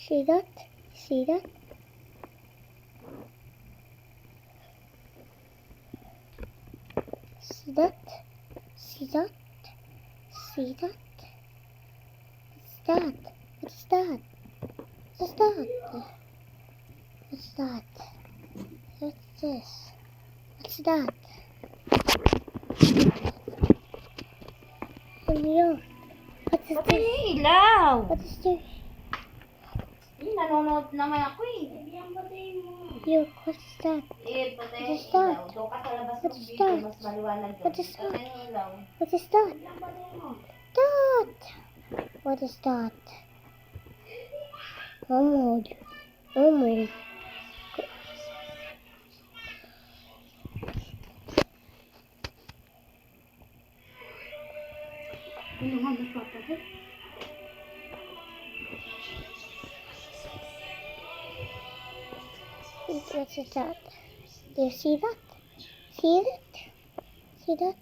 See that? See that? See that? See that? See that? What's that? What's that? What's that? What's this? What's that? Ano? What is Pati this? ilaw. What is this? Nanonood naman ako eh. Yo, what is that? Eh, pati What is ilaw. that? Doon ka sa labas What ng is video, that? mas maliwanag doon. What is Pati that? yung ilaw. What is that? That! What is that? Oh my. Oh my. Ano nga nagpapagod? What's that? Do you see that? See that? See that?